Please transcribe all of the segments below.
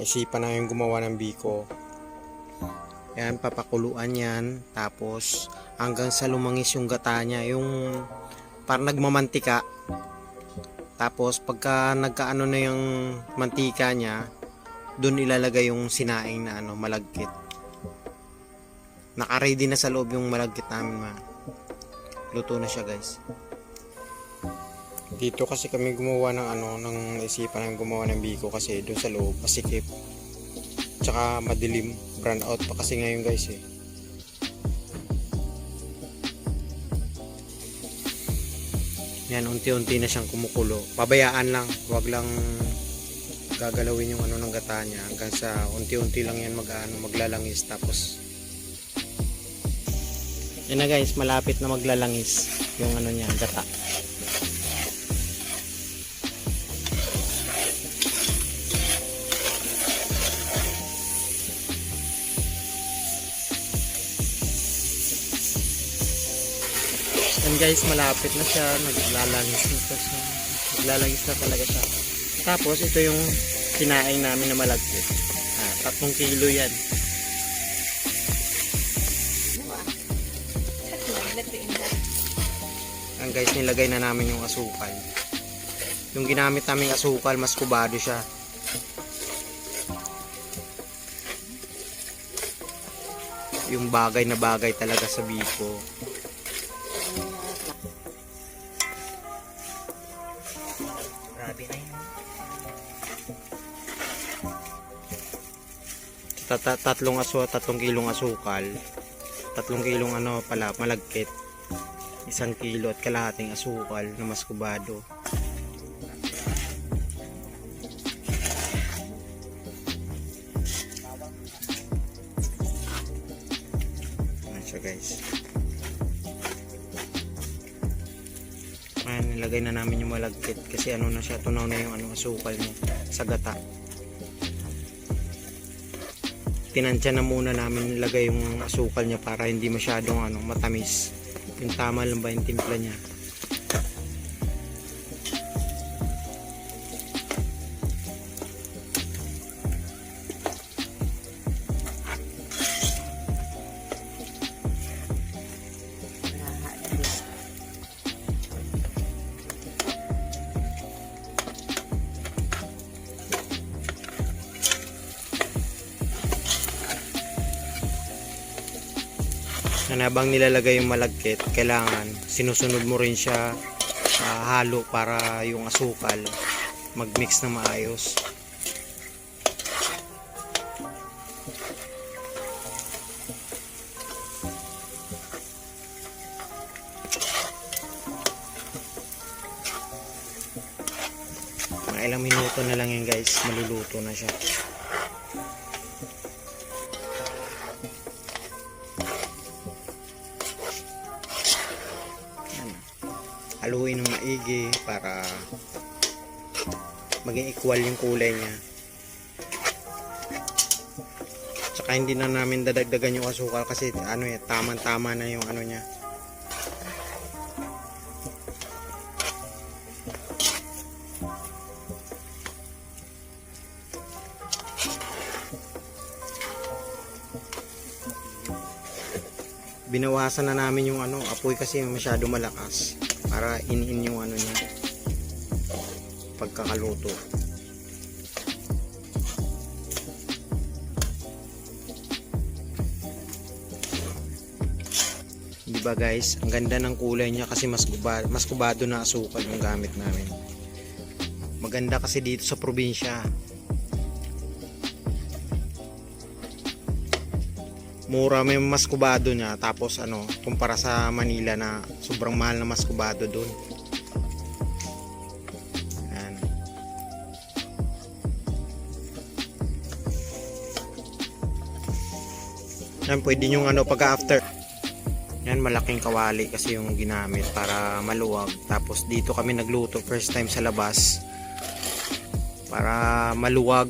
Naisipan namin gumawa ng biko. Yan, papakuluan yan. Tapos hanggang sa lumangis yung gata niya, yung parang nagmamantika. Tapos pagka nagkaano na yung mantika niya, dun ilalagay yung sinaing na malagkit. Naka-ready na sa loob yung malagkit namin, luto na siya, guys. Dito kasi kami gumawa ng naisipan ng gumawa ng biko kasi doon sa loob masikip. Tsaka madilim, brown out pa kasi ngayon, guys, eh. Yan, unti-unti na siyang kumukulo. Pabayaan lang, wag lang gagalawin yung ng gata niya hanggang sa unti-unti lang yan maglalangis. Tapos yan na, guys, malapit na maglalangis yung niya, gata. Yan, guys, malapit na siya, naglalangis na talaga siya. Tapos ito yung kinain namin na malagkit. 3 kilo yan. Yan, guys, nilagay na namin yung asukal. Yung ginamit naming asukal, mas kubado siya. Yung bagay na bagay talaga sa biko. Grabe na yun. Tatlong kilong asukal, 3 kilong malagkit, 1 kilo at kalahating asukal na mas kubado. Ayan siya, guys. Ayan, nilagay na namin yung malagkit kasi na siya, tunaw na yung asukal niya sa gata. Tinansya na muna namin nilagay yung asukal niya para hindi masyadong matamis. Yung tama lang ba yung timpla niya. Habang nilalagay yung malagkit, kailangan sinusunod mo rin siya halo para yung asukal mag-mix na maayos. Mga ilang minuto na lang yan, guys, maluluto na siya. Haluin ng maigi para maging equal yung kulay niya. Tsaka hindi na namin dadagdagan yung asukal kasi tamang-tama na yung niya. Binawasan na namin yung apoy kasi masyado malakas para in yung niya pagkakaluto. Diba, guys, ang ganda ng kulay niya kasi mas kubado na asukal yung gamit namin. Maganda kasi dito sa probinsya. Mura, may mas kubado niya, tapos kumpara sa Manila na sobrang mahal na mas kubado doon. Ayan. Yan, pwede nyo pagka after. Yan, malaking kawali kasi yung ginamit para maluwag. Tapos dito kami nagluto first time sa labas para maluwag,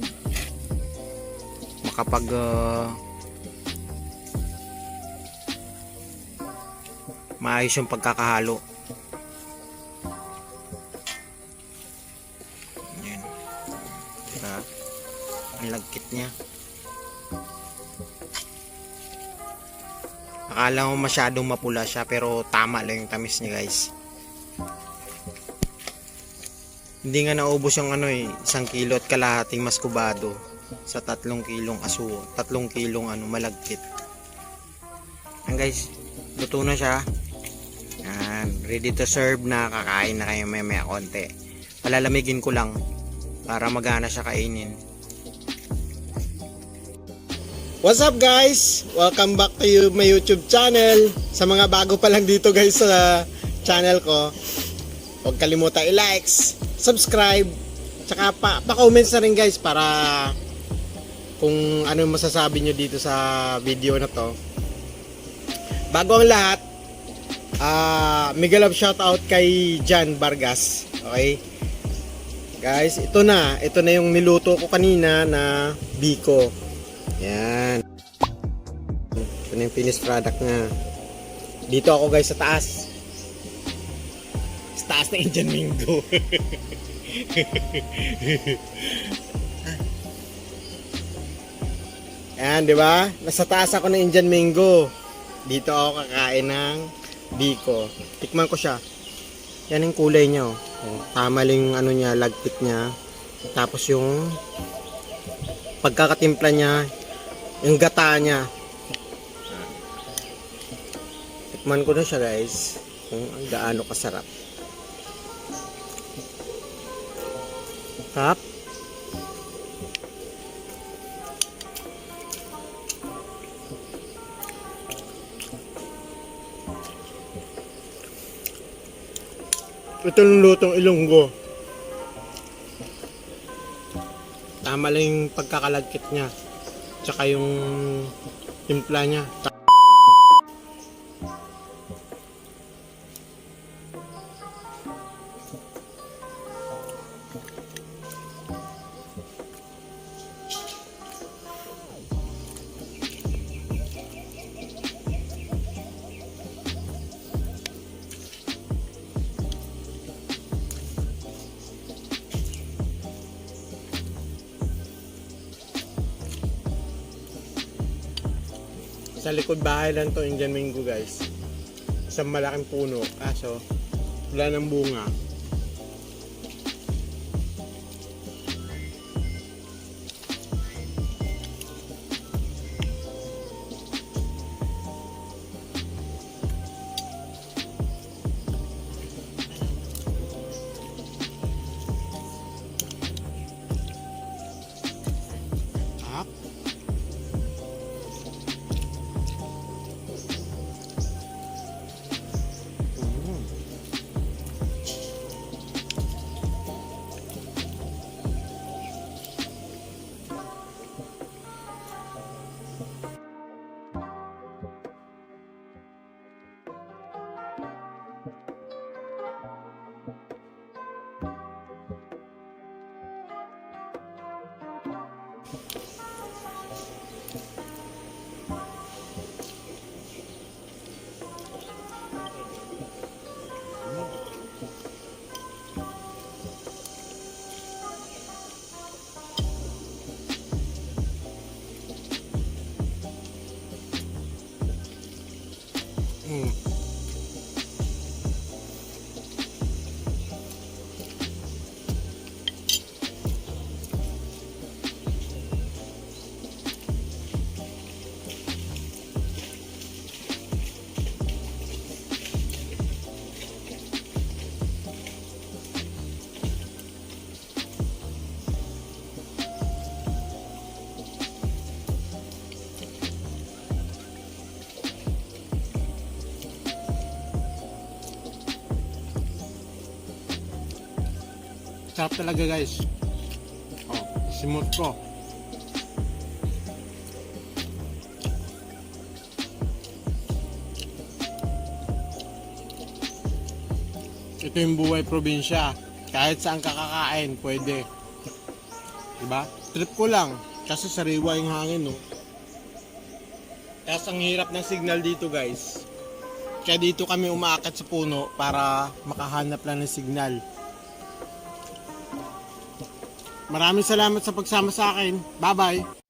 makapag maayos yung pagkakahalo. Yan. Diba? Ang lagkit Akala mo masyadong mapula siya pero tama lang yung tamis niya guys. Hindi nga naubos yung 1 kilo at kalahating maskubado sa 3 kilong aso, 3 kilong malagkit. Yan guys, luto na siya. Yan, ready to serve na, kakain na kayo maya konti. Palalamigin ko lang para magana siya kainin. What's up guys? Welcome back to my YouTube channel. Sa mga bago pa lang dito guys sa channel ko, huwag kalimutan i-likes, subscribe, tsaka pa-comments na rin guys para kung ano masasabi nyo dito sa video na to. Bago ang lahat, mega love shoutout kay Jan Vargas. Okay? Guys, ito na yung niluto ko kanina na biko. Yan. Ito na yung finished product na. Dito ako guys sa taas. Sa taas na Indian Mango. Yan, di ba? Nasa taas ako ng Indian Mango. Dito ako kakain ng biko. Tikman ko siya. Yan yung kulay niya. Oh. Tama lang yung niya, lagkit niya. Tapos yung pagkakatimpla niya, yung gata niya. Tikman ko na siya guys. Kung gaano kasarap. Sarap. Ito yung lutong Ilonggo. Tama lang yung pagkakalagkit niya. Tsaka yung timpla niya. Sa likod bahay lang to Indian Mango guys. Isang malaking puno. Kaso wala ng bunga. Sarap talaga guys. Oh, simot ko. Ito yung buhay probinsya. Kahit saan kakakain, pwede. Diba? Trip ko lang. Kasi sariwa yung hangin, no? Kasi ang hirap ng signal dito guys. Kaya dito kami umaakyat sa puno para makahanap lang ng signal. Maraming salamat sa pagsama sa akin. Bye-bye!